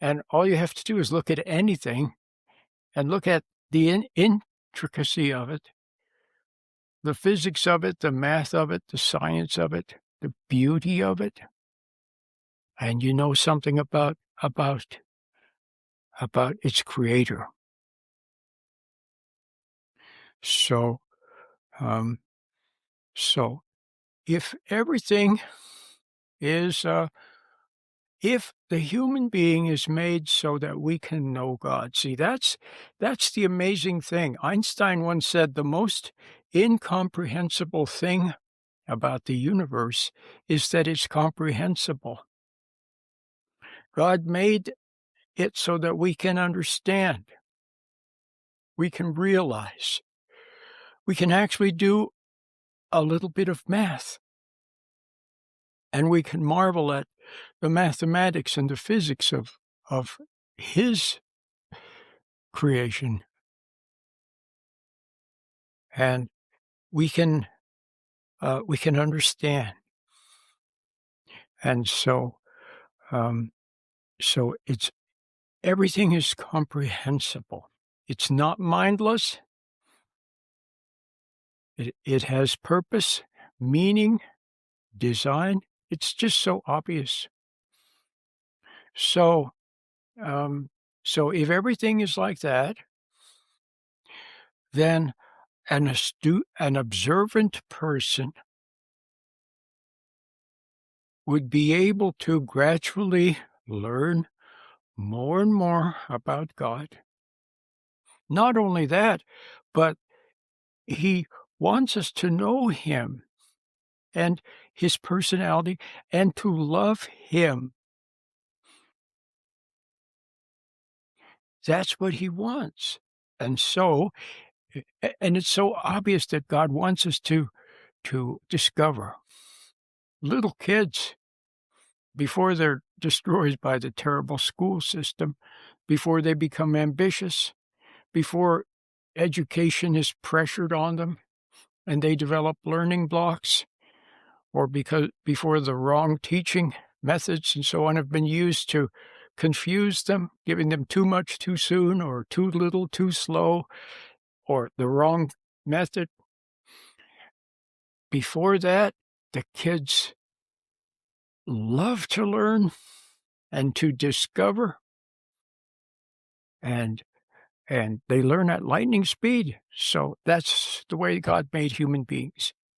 And all you have to do is look at anything and look at the intricacy of it, the physics of it, the math of it, the science of it, the beauty of it, and you know something about its creator. So, so if everything is, if the human being is made so that we can know God, see, that's the amazing thing. Einstein once said the most incomprehensible thing about the universe is that it's comprehensible. God made it so that we can understand, we can realize, we can actually do a little bit of math, and we can marvel at the mathematics and the physics of his creation. And we can understand. And so it's everything is comprehensible. It's not mindless. It has purpose, meaning, design. It's just so obvious. So if everything is like that, then an observant person would be able to gradually learn more and more about God. Not only that, but he wants us to know him and his personality and to love him. That's what he wants. And so, and it's so obvious that God wants us to discover. Little kids, before they're destroyed by the terrible school system, before they become ambitious, before education is pressured on them and they develop learning blocks, or before the wrong teaching methods and so on have been used to confuse them, giving them too much too soon or too little too slow, or the wrong method. Before that, the kids love to learn and to discover, and they learn at lightning speed. So that's the way God made human beings.